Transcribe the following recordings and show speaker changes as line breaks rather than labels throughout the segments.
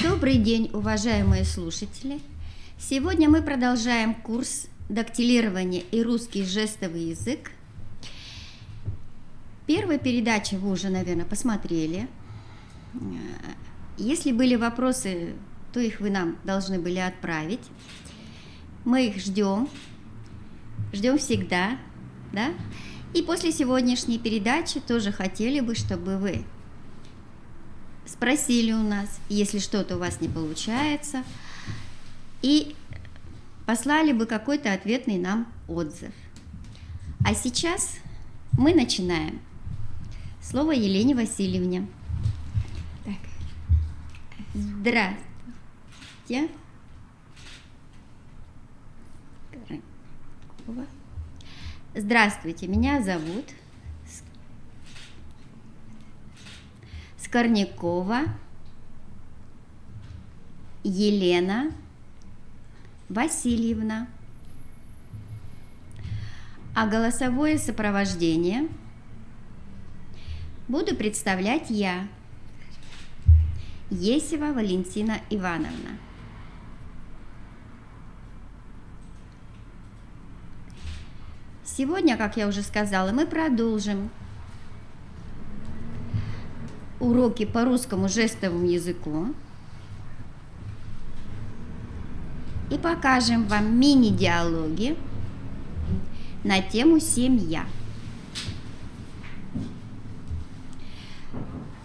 Добрый день, уважаемые слушатели! Сегодня мы продолжаем курс дактилирования и русский жестовый язык. Первую передачу вы уже, наверное, посмотрели. Если были вопросы, то их вы нам должны были отправить. Мы их ждем всегда, да? И после сегодняшней передачи тоже хотели бы, чтобы вы спросили у нас, если что-то у вас не получается, и послали бы какой-то ответный нам отзыв. А сейчас мы начинаем. Слово Елене Васильевне. Так. Здравствуйте. Здравствуйте, меня зовут Скорнякова Елена Васильевна. А голосовое сопровождение буду представлять я, Есева Валентина Ивановна. Сегодня, как я уже сказала, мы продолжим уроки по русскому жестовому языку и покажем вам мини-диалоги на тему «Семья».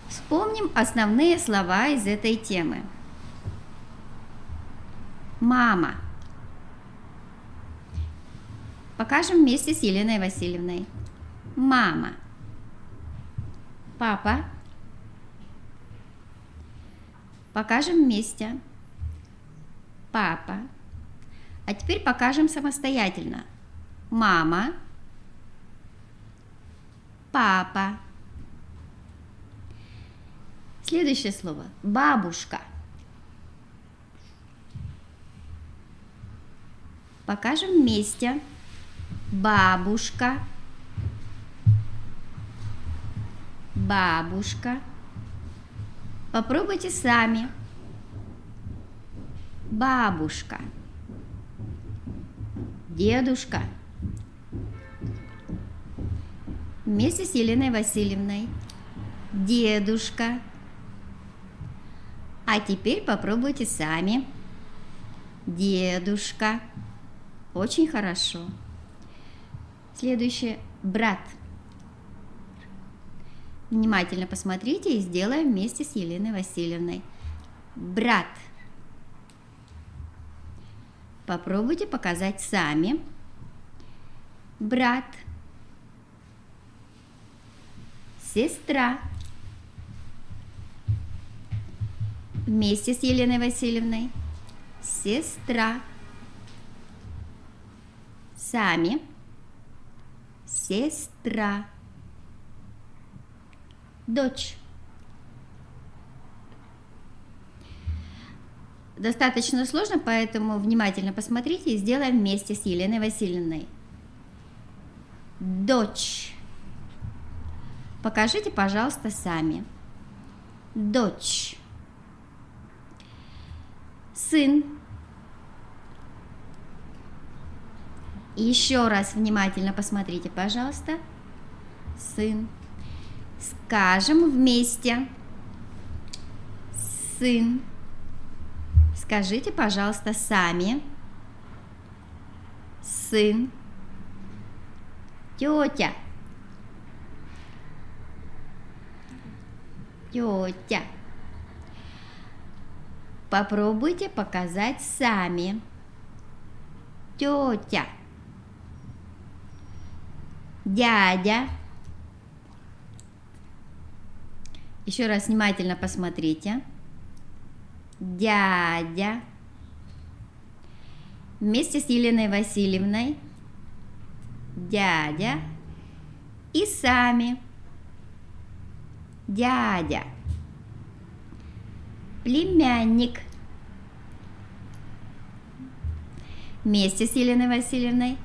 Вспомним основные слова из этой темы. Мама. Покажем вместе с Еленой Васильевной. Мама. Папа. Покажем вместе. Папа. А теперь покажем самостоятельно. Мама. Папа. Следующее слово. Бабушка. Покажем вместе. Бабушка. Бабушка. Попробуйте сами. Бабушка. Дедушка. Вместе с Еленой Васильевной. Дедушка. А теперь попробуйте сами. Дедушка. Очень хорошо. Следующее. Брат. Внимательно посмотрите и сделаем вместе с Еленой Васильевной. Брат. Попробуйте показать сами. Брат. Сестра. Вместе с Еленой Васильевной. Сестра. Сами. Сестра. Дочь. Достаточно сложно, поэтому внимательно посмотрите и сделаем вместе с Еленой Васильевной. Дочь. Покажите, пожалуйста, сами. Дочь. Сын. Еще раз внимательно посмотрите, пожалуйста. Сын. Скажем вместе. Сын. Скажите, пожалуйста, сами. Сын. Тетя. Тетя. Попробуйте показать сами. Тетя. Дядя. Еще раз внимательно посмотрите. Дядя. Вместе с Еленой Васильевной. Дядя. И сами. Дядя. Племянник. Вместе с Еленой Васильевной.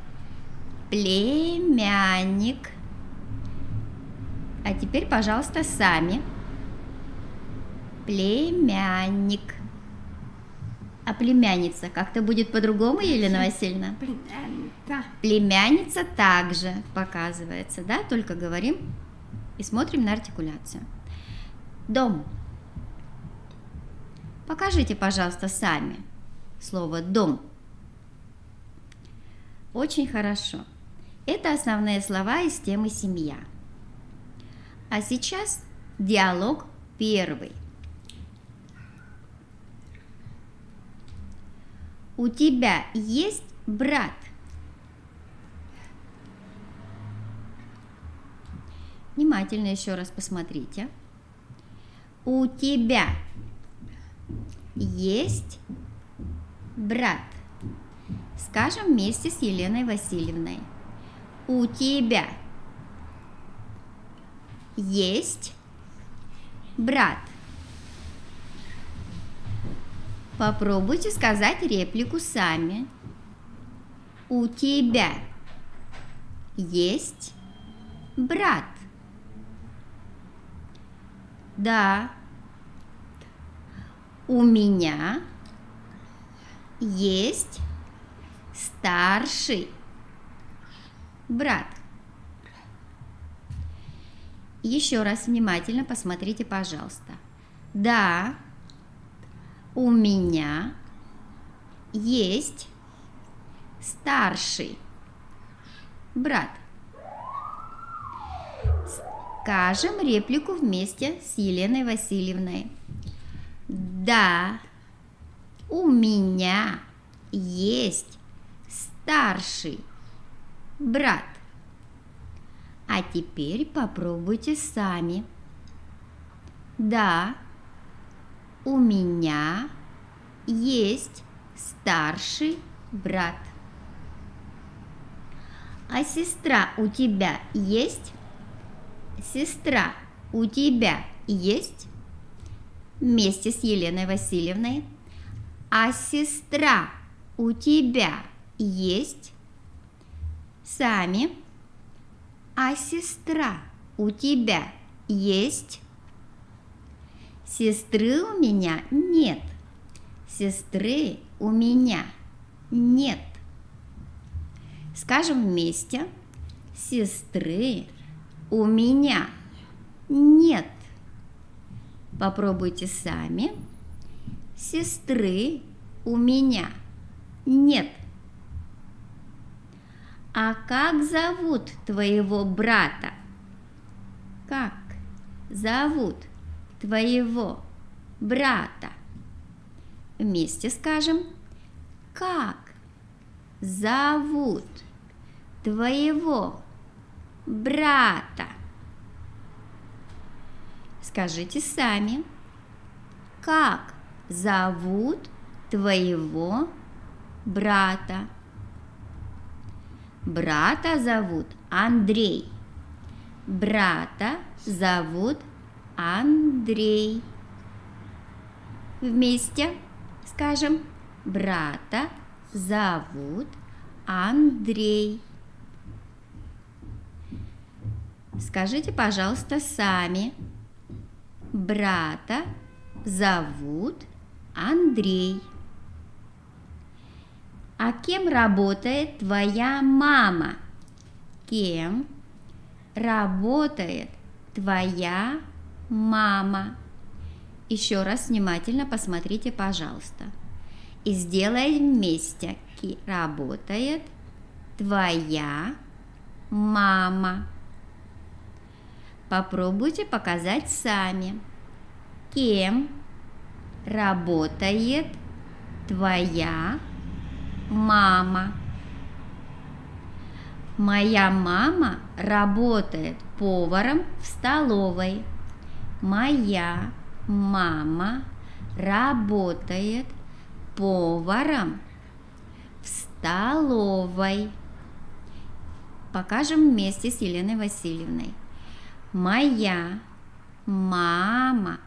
Племянник. А теперь, пожалуйста, сами. Племянник. А племянница как-то будет по-другому, Елена Васильевна?
Племянница.
Племянница также показывается, да? Только говорим и смотрим на артикуляцию. Дом. Покажите, пожалуйста, сами слово «дом». Очень хорошо. Это основные слова из темы «семья». А сейчас диалог первый. У тебя есть брат? Внимательно еще раз посмотрите. У тебя есть брат? Скажем вместе с Еленой Васильевной. У тебя есть брат? Попробуйте сказать реплику сами. У тебя есть брат? Да. У меня есть старший брат. Еще раз внимательно посмотрите, пожалуйста. Да, у меня есть старший брат. Скажем реплику вместе с Еленой Васильевной. Да, у меня есть старший брат. А теперь попробуйте сами. Да, у меня есть старший брат. А сестра у тебя есть? Сестра у тебя есть? Вместе с Еленой Васильевной. А сестра у тебя есть? Сами. А сестра у тебя есть? Сестры у меня нет. Сестры у меня нет. Скажем вместе. Сестры у меня нет. Попробуйте сами. Сестры у меня нет. А как зовут твоего брата? Как зовут твоего брата? Вместе скажем. Как зовут твоего брата? Скажите сами. Как зовут твоего брата? Брата зовут Андрей. Брата зовут Андрей. Вместе скажем. Брата зовут Андрей. Скажите, пожалуйста, сами. Брата зовут Андрей. А кем работает твоя мама? Кем работает твоя мама? Еще раз внимательно посмотрите, пожалуйста. И сделаем вместе. Работает твоя мама. Попробуйте показать сами. Кем работает твоя мама? Моя мама работает поваром в столовой. Моя мама работает поваром в столовой. Покажем вместе с Еленой Васильевной. Моя мама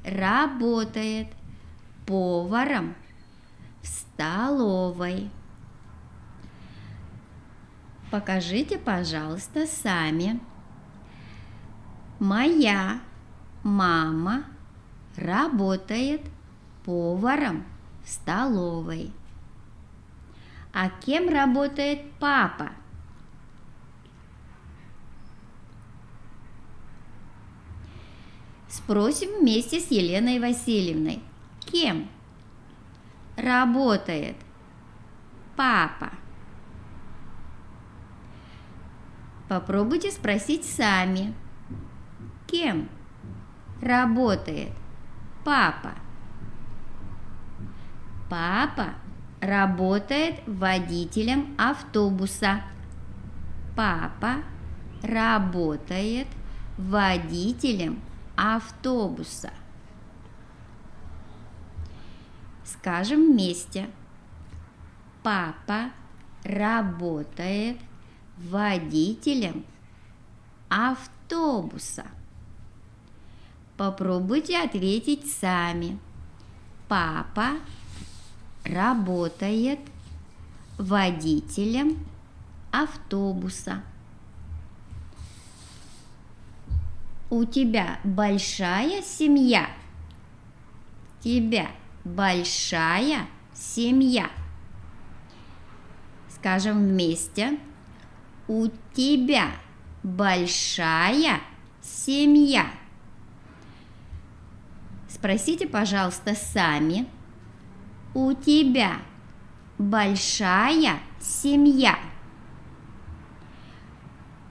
работает поваром в столовой. Покажите, пожалуйста, сами. Моя мама работает поваром в столовой. А кем работает папа? Спросим вместе с Еленой Васильевной. Кем работает папа? Попробуйте спросить сами. Кем работает папа? Папа работает водителем автобуса. Папа работает водителем автобуса. Скажем вместе. Папа работает водителем автобуса. Попробуйте ответить сами. Папа работает водителем автобуса. У тебя большая семья? У тебя большая семья? Скажем вместе. У тебя большая семья? Спросите, пожалуйста, сами. У тебя большая семья?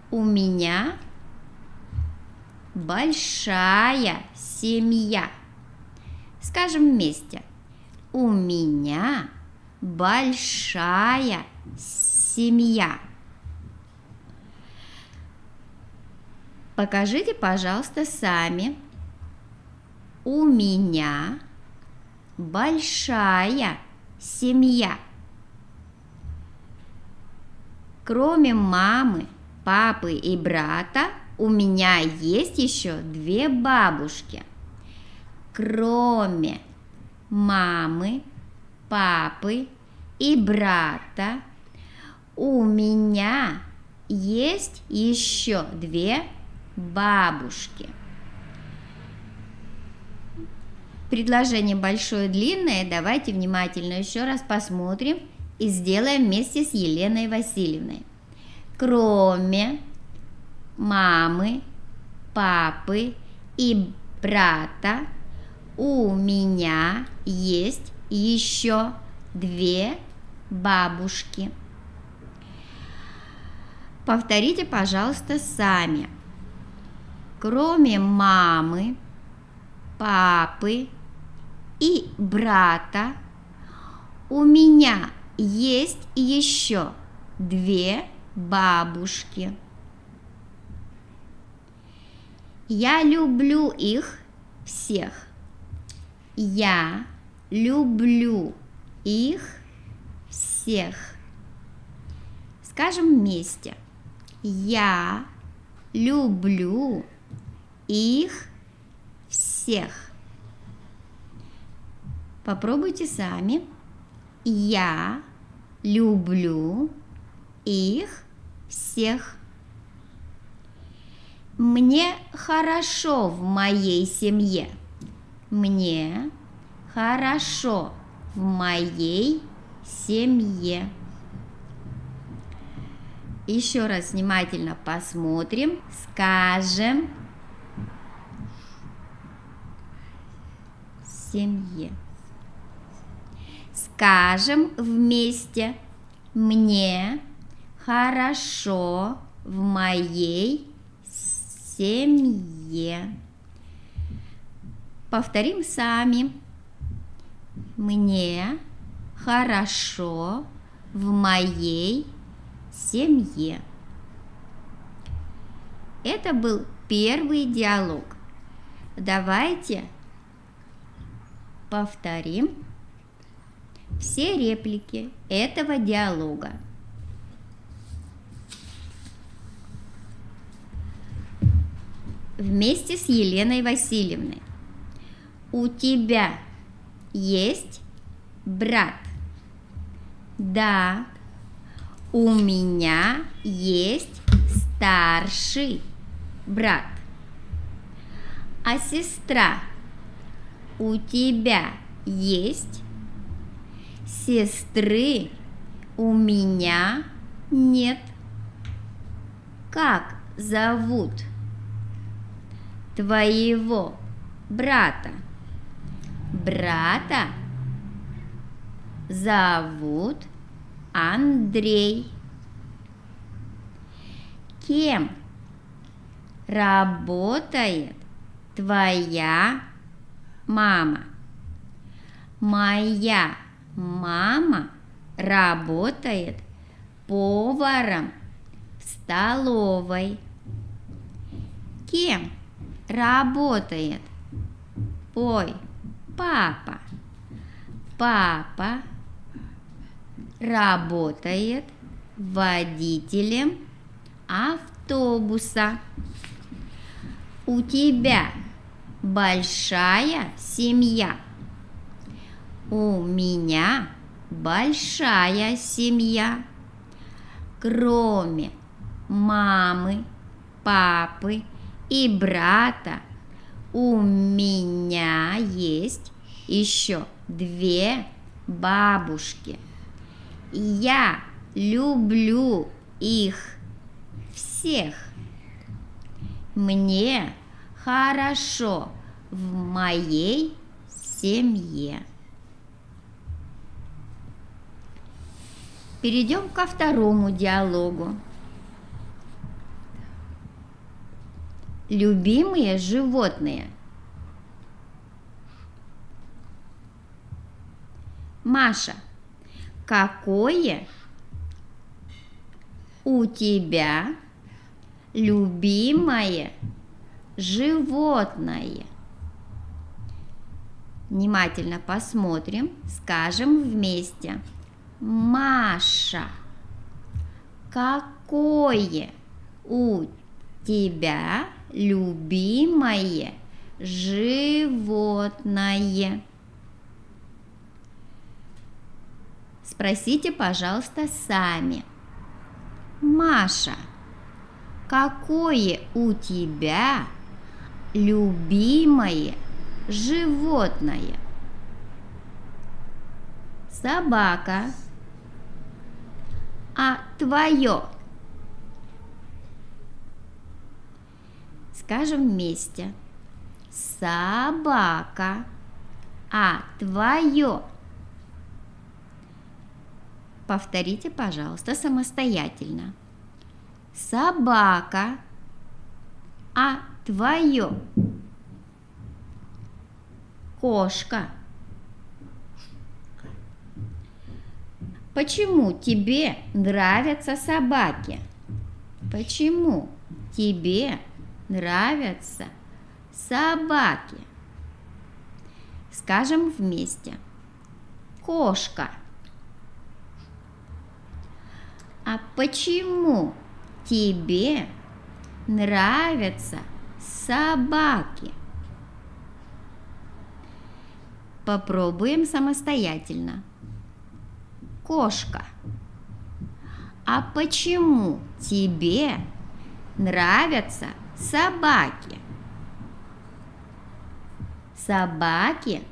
У меня большая семья. Скажем вместе. У меня большая семья. Покажите, пожалуйста, сами. У меня большая семья. Кроме мамы, папы и брата, у меня есть еще 2 бабушки. Кроме мамы, папы и брата, у меня есть еще 2 бабушки. Предложение большое и длинное. Давайте внимательно еще раз посмотрим и сделаем вместе с Еленой Васильевной. Кроме мамы, папы и брата, у меня есть еще 2 бабушки. Повторите, пожалуйста, сами. Кроме мамы, папы и брата, у меня есть еще 2 бабушки. Я люблю их всех. Я люблю их всех. Скажем вместе. Я люблю их всех. Попробуйте сами. Я люблю их всех. Мне хорошо в моей семье. Мне хорошо в моей семье. Еще раз внимательно посмотрим. Скажем семье. Скажем вместе. Мне хорошо в моей семье. Повторим сами. Мне хорошо в моей семье. Это был первый диалог. Давайте повторим все реплики этого диалога. Вместе с Еленой Васильевной. У тебя есть брат? Да. У меня есть старший брат. А сестра? У тебя есть? Сестры у меня нет. Как зовут твоего брата? Брата зовут Андрей. Кем работает твоя мама? Моя мама работает поваром в столовой. Кем работает папа? Папа работает водителем автобуса. У тебя большая семья? У меня большая семья. Кроме мамы, папы и брата, у меня есть еще 2 бабушки. Я люблю их всех. Мне хорошо в моей семье. Перейдем ко второму диалогу. Любимые животные. Маша, какое у тебя любимое животное? Внимательно посмотрим, скажем вместе. Маша, какое у тебя любимое животное? Спросите, пожалуйста, сами. Маша, какое у тебя любимое животное? Собака. А твое? Скажем вместе. Собака. А твое? Повторите, пожалуйста, самостоятельно. Собака. А твое? Кошка. Почему тебе нравятся собаки? Почему тебе нравятся собаки? Скажем вместе. Кошка. А почему тебе нравятся собаки? Попробуем самостоятельно. Кошка. А почему тебе нравятся собаки? Собаки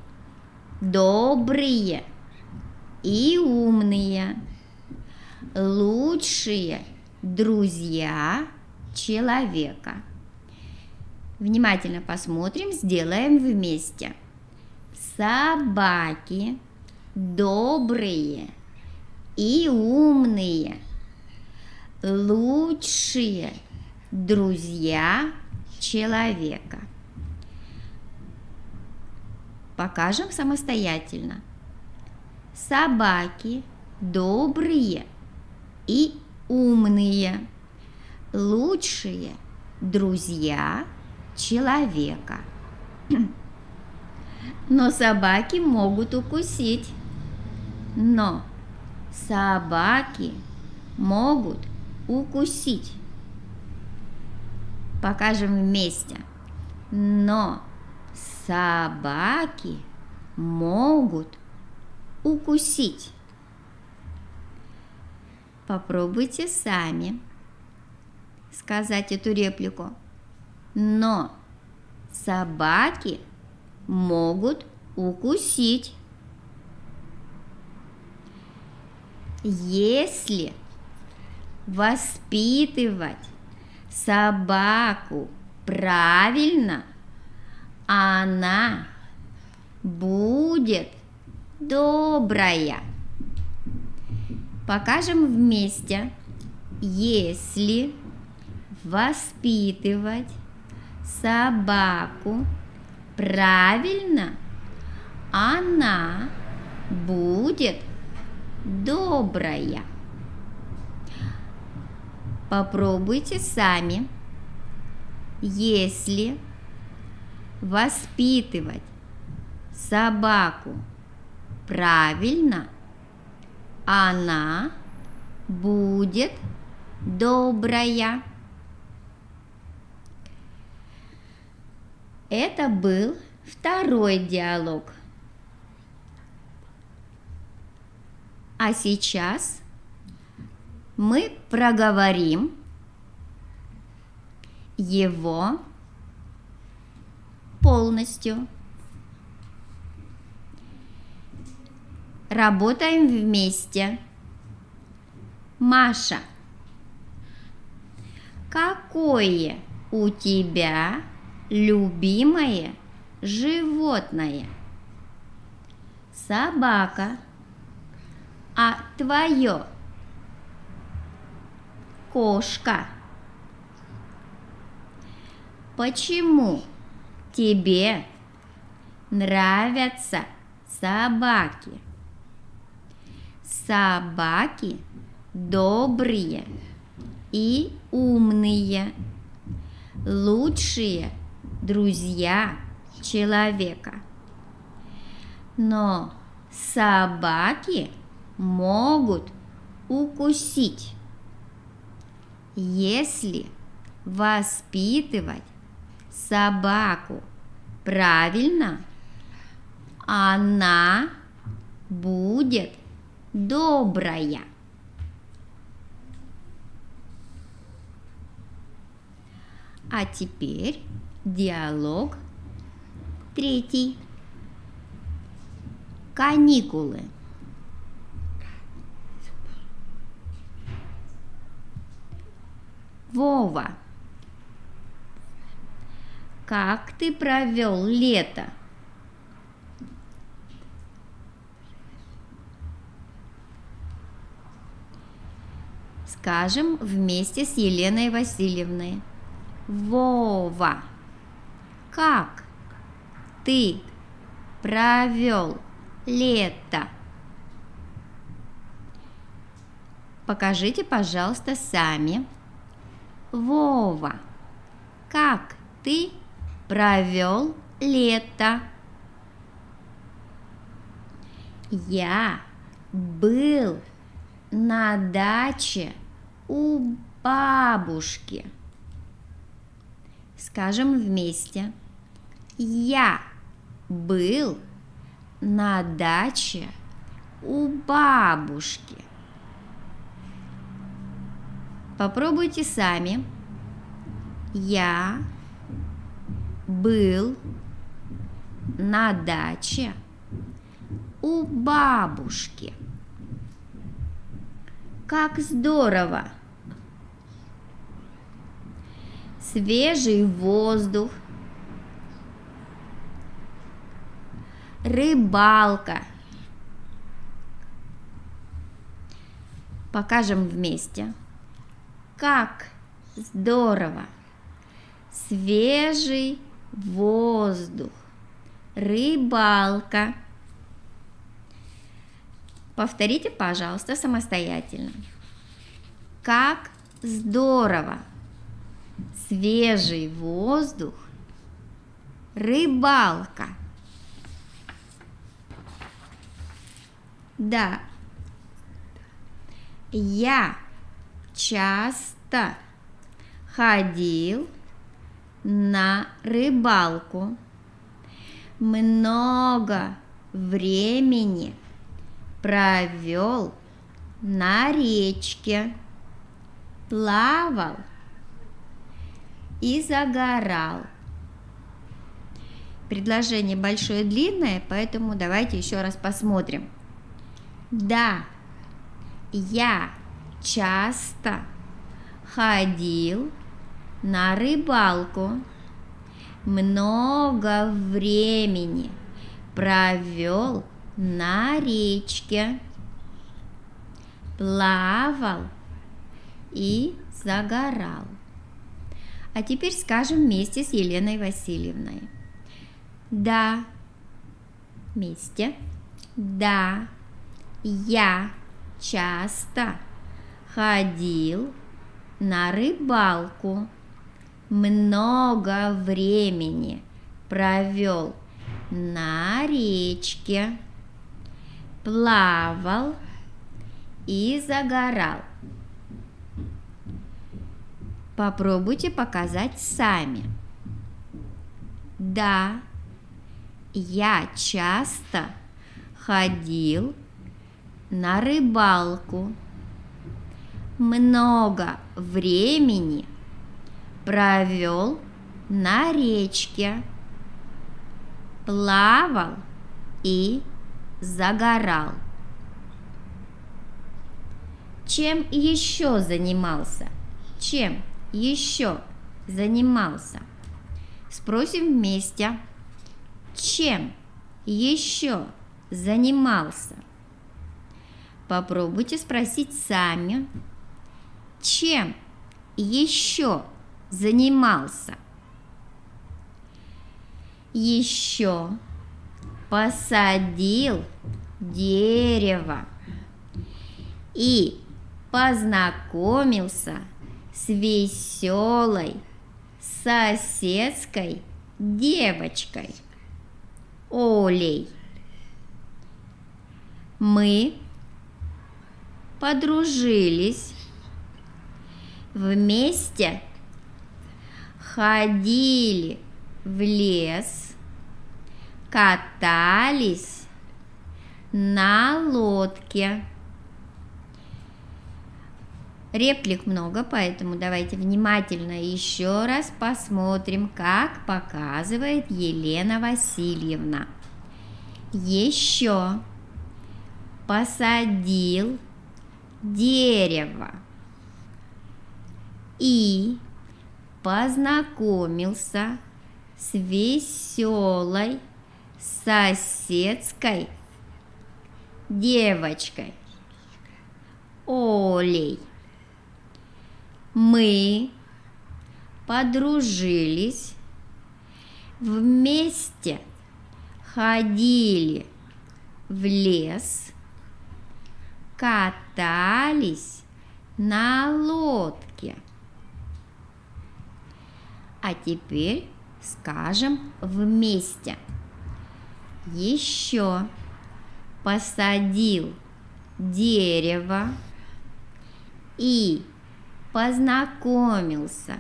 добрые и умные, лучшие друзья человека. Внимательно посмотрим, сделаем вместе. Собаки добрые и умные, лучшие друзья человека. Покажем самостоятельно. Собаки добрые и умные, лучшие друзья человека. Но собаки могут укусить. Но собаки могут укусить. Покажем вместе. Но собаки могут укусить. Попробуйте сами сказать эту реплику. Но собаки могут укусить. Если воспитывать собаку правильно, она будет добрая. Покажем вместе. Если воспитывать собаку правильно, она будет добрая. Попробуйте сами. Если воспитывать собаку правильно, она будет добрая. Это был второй диалог. А сейчас мы проговорим его полностью. Работаем вместе. Маша, какое у тебя любимое животное? Собака. А твое? Кошка. Почему тебе нравятся собаки? Собаки добрые и умные, лучшие друзья человека. Но собаки могут укусить. Если воспитывать собаку правильно, она будет добрая. А теперь диалог третий. Каникулы. Вова, как ты провел лето? Скажем вместе с Еленой Васильевной. Вова, как ты провел лето? Покажите, пожалуйста, сами. Вова, как ты провел лето? Я был на даче у бабушки. Скажем вместе. Я был на даче у бабушки. Попробуйте сами. Я был на даче у бабушки. Как здорово! Свежий воздух, рыбалка. Покажем вместе. Как здорово! Свежий воздух, рыбалка. Повторите, пожалуйста, самостоятельно. Как здорово! Свежий воздух, рыбалка. Да, я часто ходил на рыбалку. Много времени провел на речке, плавал и загорал. Предложение большое, длинное, поэтому давайте еще раз посмотрим. Да, Я часто ходил на рыбалку. Много времени провел на речке. Плавал и загорал. А теперь скажем вместе с Еленой Васильевной. Да, вместе. Да, я часто ходил на рыбалку. Много времени провел на речке. Плавал и загорал. Попробуйте показать сами. Да, я часто ходил на рыбалку. Много времени провел на речке. Плавал и загорал. Чем еще занимался? Чем еще занимался? Спросим вместе. Чем еще занимался? Попробуйте спросить сами. Чем еще занимался? Еще посадил дерево и познакомился с веселой соседской девочкой Олей. Мы подружились, вместе ходили в лес, катались на лодке. Реплик много, поэтому давайте внимательно еще раз посмотрим, как показывает Елена Васильевна. Еще посадил дерево и познакомился с веселой соседской девочкой Олей. Мы подружились, вместе ходили в лес, катались на лодке. А теперь скажем вместе. Еще посадил дерево и познакомился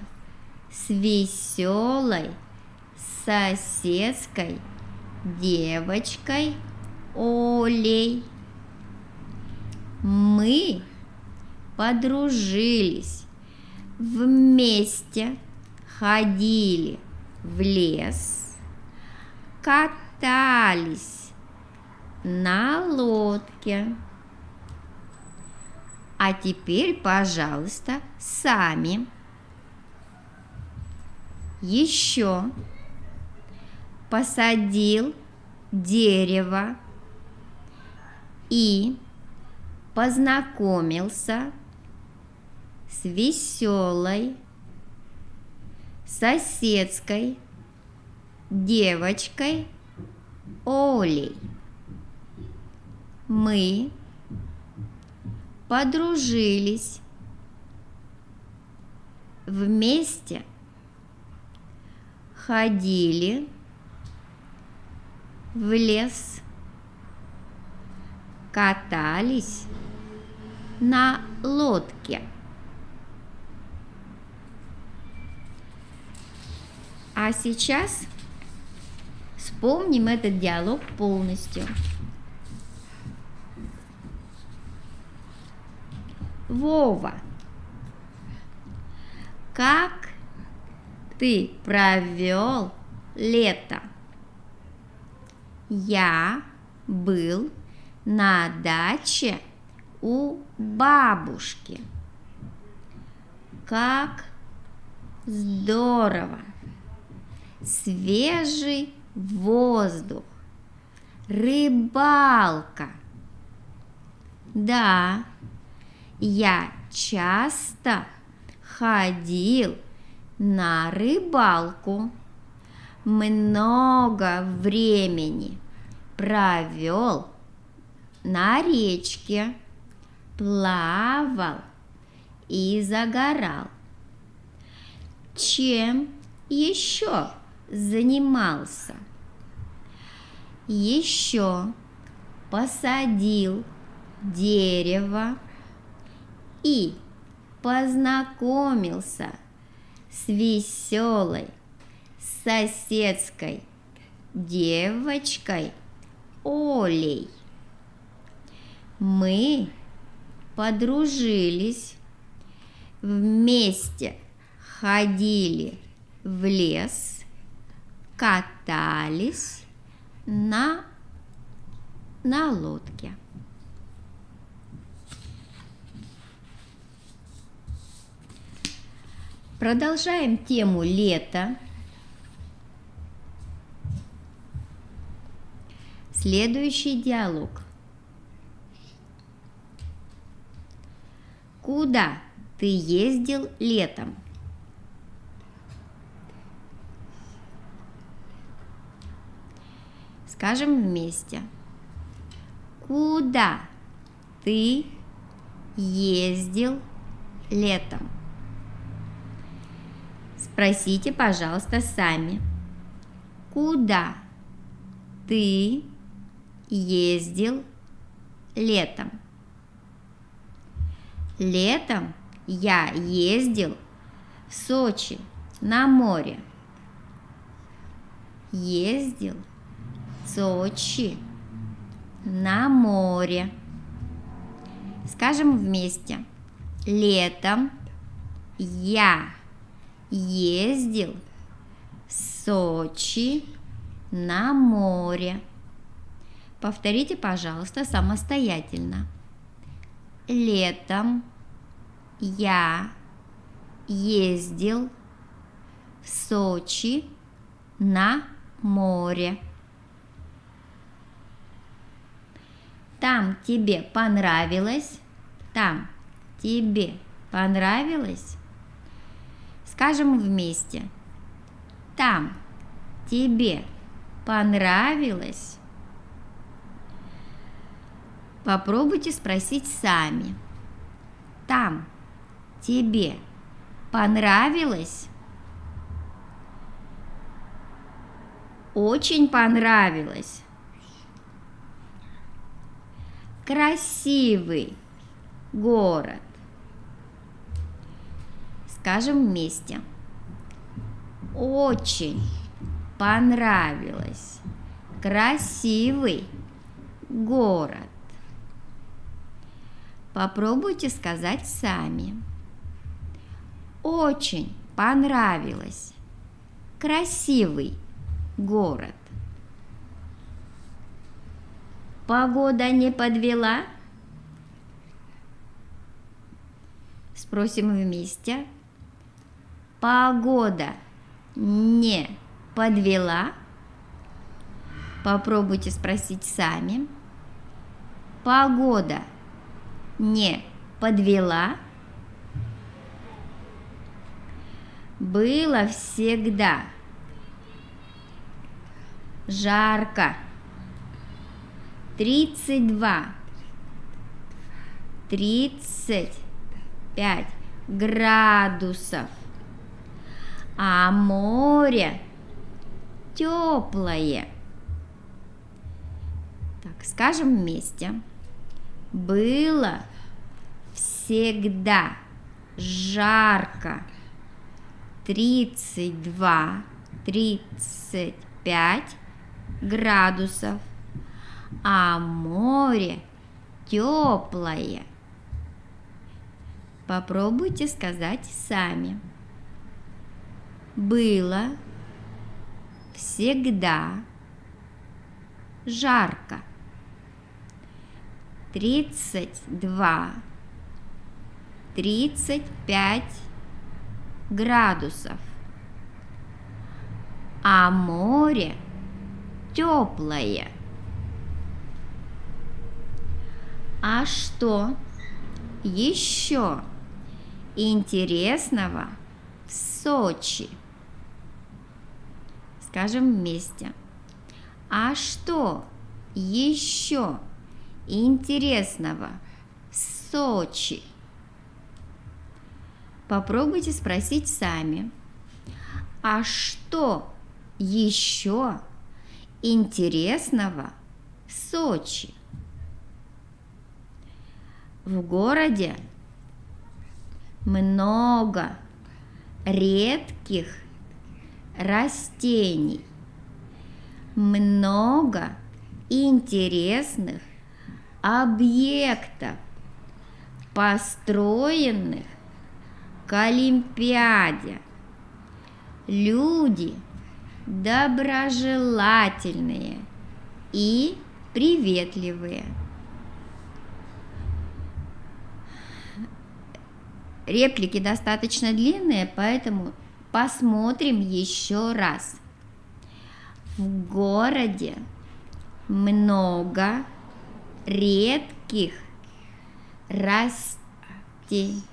с веселой соседской девочкой Олей. Мы подружились, вместе ходили в лес, катались на лодке. А теперь, пожалуйста, сами. Еще посадил дерево и познакомился с веселой соседской девочкой Олей. Мы подружились, вместе ходили в лес, катались на лодке. А сейчас вспомним этот диалог полностью. Вова, как ты провел лето? Я был на даче у бабушки. Как здорово! Свежий воздух, рыбалка. Да, я часто ходил на рыбалку, много времени провел на речке, плавал и загорал. Чем еще занимался? Еще посадил дерево и познакомился с веселой соседской девочкой Олей. Мы подружились, вместе ходили в лес, катались на лодке. Продолжаем тему лета. Следующий диалог. Куда ты ездил летом? Скажем вместе. Куда ты ездил летом? Спросите, пожалуйста, сами. Куда ты ездил летом? Летом я ездил в Сочи на море. Ездил в Сочи на море. Скажем вместе. Летом я ездил в Сочи на море. Повторите, пожалуйста, самостоятельно. Летом я ездил в Сочи на море. Там тебе понравилось? Там тебе понравилось? Скажем вместе. Там тебе понравилось? Попробуйте спросить сами. Там тебе понравилось? Очень понравилось. Красивый город. Скажем вместе. Очень понравилось. Красивый город. Попробуйте сказать сами. Очень понравилось. Красивый город. Погода не подвела? Спросим вместе. Погода не подвела? Попробуйте спросить сами. Погода не подвела? Было всегда жарко. 32, 35 градусов. А море теплое. Так, скажем вместе. Было всегда жарко. 32, 35 градусов. А море теплое. Попробуйте сказать сами. Было всегда жарко. 32, 35 градусов, а море теплое. А что еще интересного в Сочи? Скажем вместе. А что еще интересного в Сочи? Попробуйте спросить сами. А что еще интересного в Сочи? В городе много редких растений, много интересных объектов, построенных к Олимпиаде. Люди доброжелательные и приветливые. Реплики достаточно длинные, поэтому посмотрим еще раз. В городе много редких растений,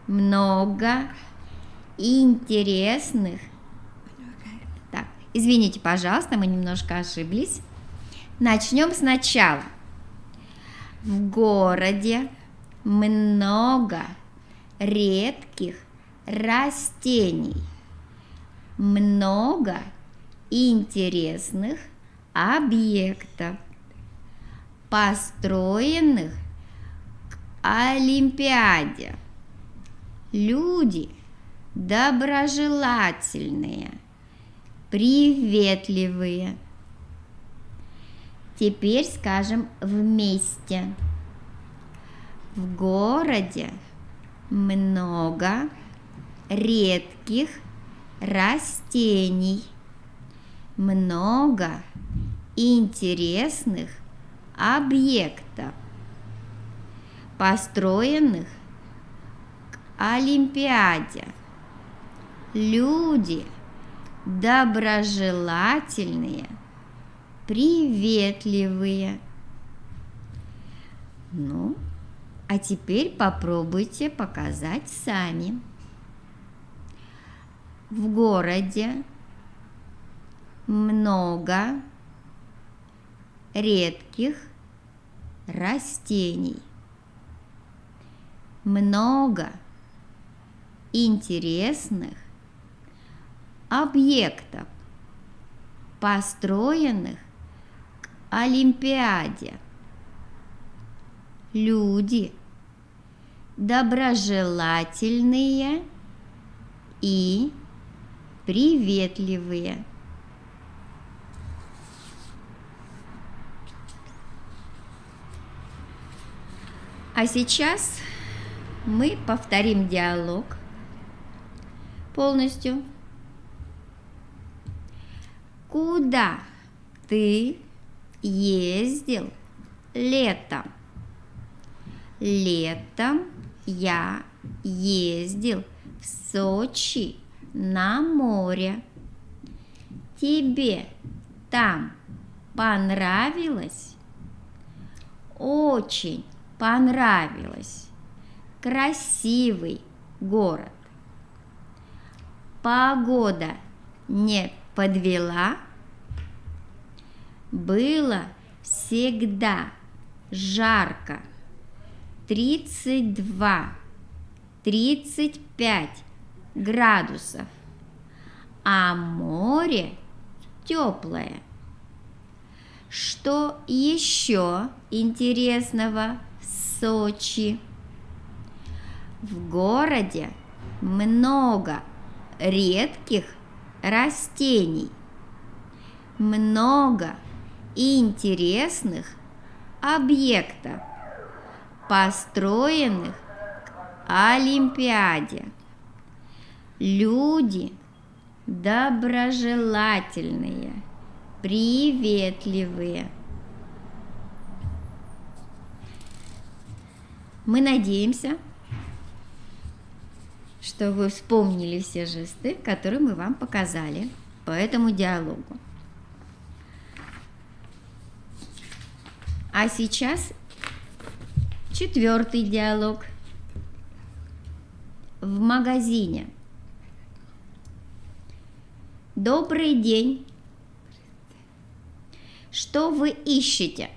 много интересных. Так, извините, пожалуйста, мы немножко ошиблись. Начнем сначала. В городе много редких растений, много интересных объектов, построенных к Олимпиаде. Люди доброжелательные, приветливые. Теперь скажем вместе. В городе много редких растений, много интересных объектов, построенных к Олимпиаде. Люди доброжелательные, приветливые. А теперь попробуйте показать сами. В городе много редких растений, много интересных объектов, построенных к Олимпиаде. Люди доброжелательные и приветливые. А сейчас мы повторим диалог полностью. Куда ты ездил летом? Летом я ездил в Сочи на море. Тебе там понравилось? Очень понравилось. Красивый город. Погода не подвела? Было всегда жарко. 32-35 градусов, а море теплое. Что еще интересного в Сочи? В городе много редких растений, много интересных объектов, построенных к Олимпиаде. Люди доброжелательные, приветливые. Мы надеемся, что вы вспомнили все жесты, которые мы вам показали по этому диалогу. А сейчас 4-й диалог. В магазине. Добрый день. Что вы ищете?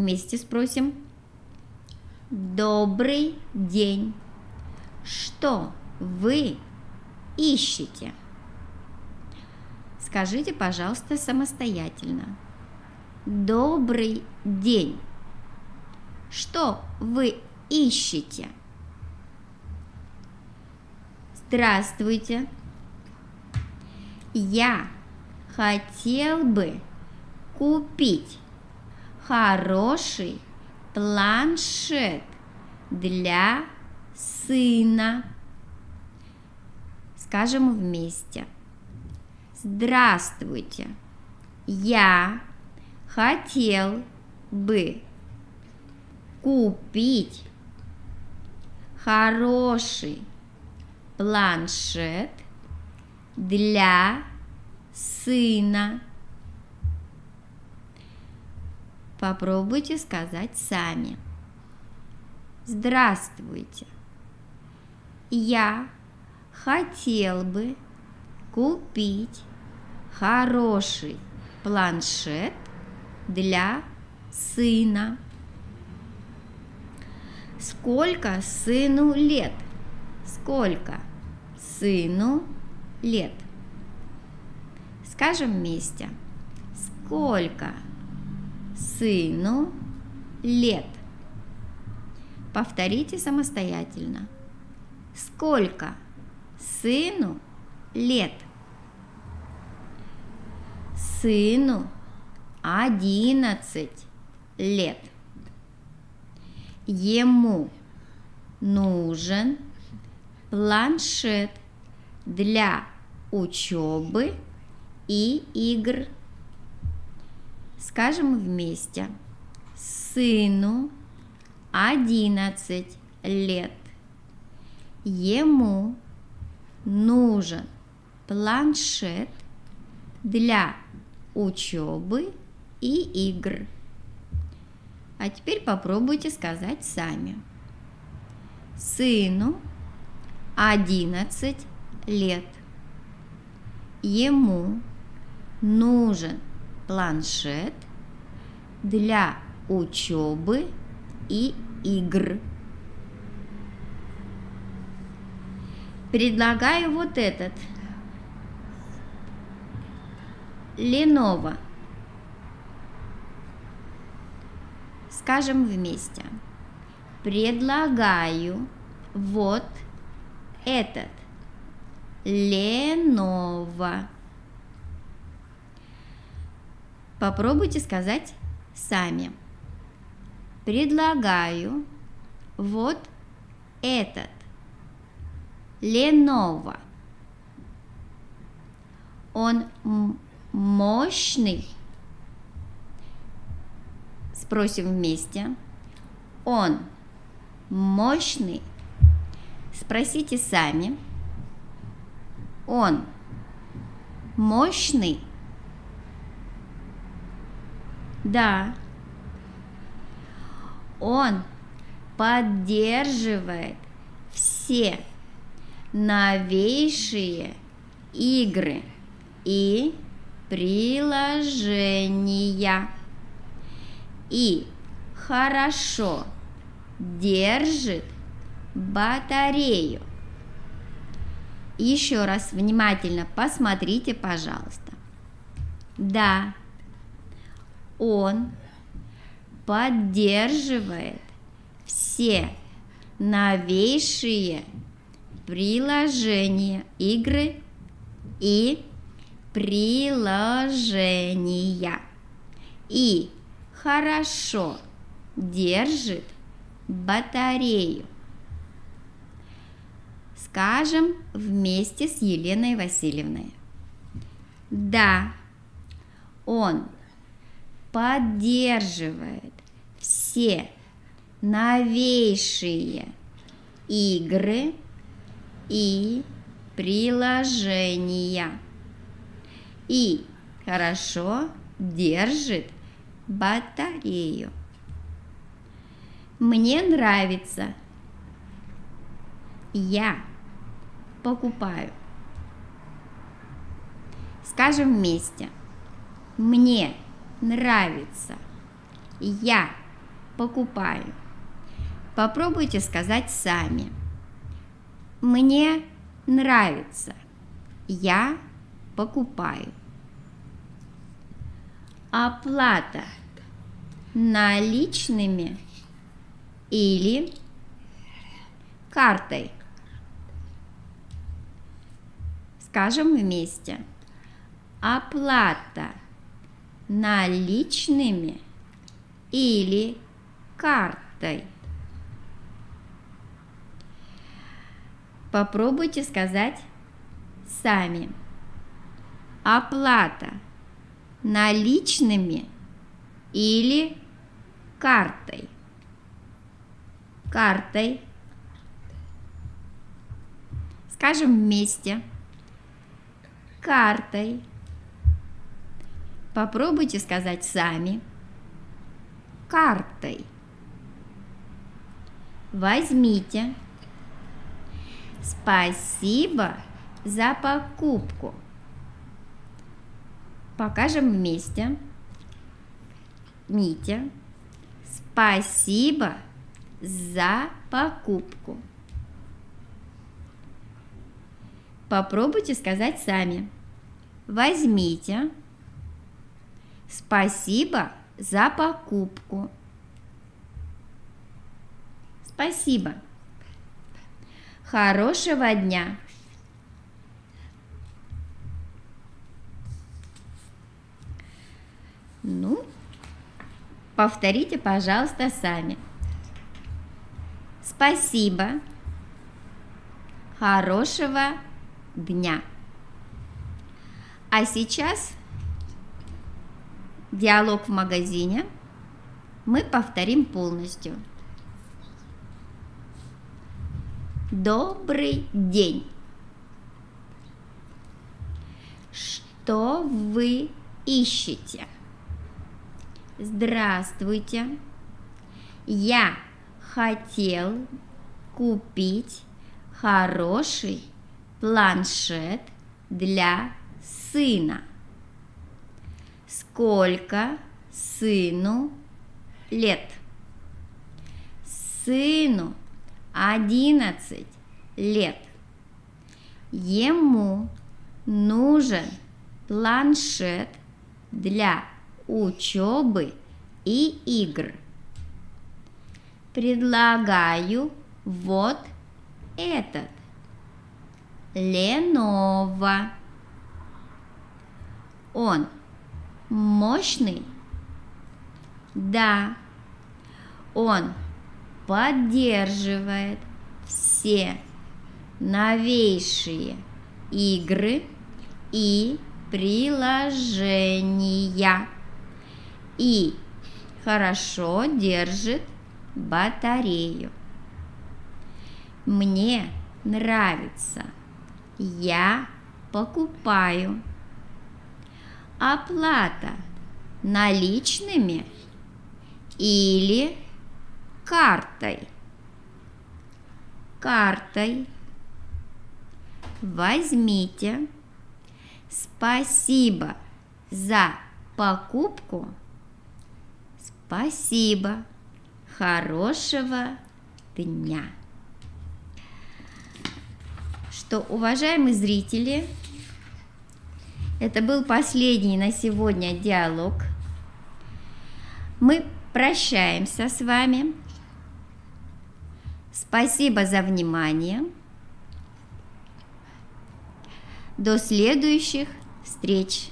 Вместе спросим. Добрый день. Что вы ищете? Скажите, пожалуйста, самостоятельно. Добрый день. Что вы ищете? Здравствуйте. Я хотел бы купить хороший планшет для сына. Скажем вместе. Здравствуйте. Я хотел бы купить хороший планшет для сына. Попробуйте сказать сами. Здравствуйте. Я хотел бы купить хороший планшет для сына. Сколько сыну лет? Сколько сыну лет? Скажем вместе. Сколько сыну лет? Повторите самостоятельно. Сколько сыну лет? Сыну 11 лет. Ему нужен планшет для учебы и игр. Скажем вместе. Сыну 11 лет. Ему нужен планшет для учебы и игр. А теперь попробуйте сказать сами. Сыну 11 лет. Ему нужен планшет для учебы и игр. Предлагаю вот этот. Lenovo. Скажем вместе. Предлагаю вот этот. Lenovo. Попробуйте сказать сами. Предлагаю вот этот. Lenovo. Он мощный. Спросим вместе. Он мощный. Спросите сами. Он мощный? Да. Он поддерживает все новейшие игры и приложения и хорошо держит батарею. Еще раз внимательно посмотрите, пожалуйста. Да, он поддерживает все новейшие приложения, игры и приложения и хорошо держит батарею. Скажем вместе с Еленой Васильевной. Да, он поддерживает все новейшие игры и приложения и хорошо держит батарею. Мне нравится. Я покупаю. Скажем вместе. Мне нравится. Я покупаю. Попробуйте сказать сами. Мне нравится. Я покупаю. Оплата наличными или картой. Скажем вместе. Оплата наличными или картой. Попробуйте сказать сами. Оплата наличными или картой. Картой. Скажем вместе. Картой. Попробуйте сказать сами. Картой. Возьмите. Спасибо за покупку. Покажем вместе. Митя. Спасибо за покупку. Попробуйте сказать сами. Возьмите. Спасибо за покупку. Спасибо. Хорошего дня. Ну, повторите, пожалуйста, сами. Спасибо. Хорошего дня. А сейчас диалог в магазине мы повторим полностью. Добрый день. Что вы ищете? Здравствуйте. Я хотел купить хороший планшет для сына. Сколько сыну лет? Сыну 11 лет. Ему нужен планшет для учебы и игр. Предлагаю вот этот. Lenovo. Он мощный? Да. Он поддерживает все новейшие игры и приложения и хорошо держит батарею. Мне нравится. Я покупаю. Оплата наличными или картой? Картой. Возьмите. Спасибо за покупку. Спасибо. Хорошего дня. Что, уважаемые зрители, это был последний на сегодня диалог. Мы прощаемся с вами. Спасибо за внимание. До следующих встреч.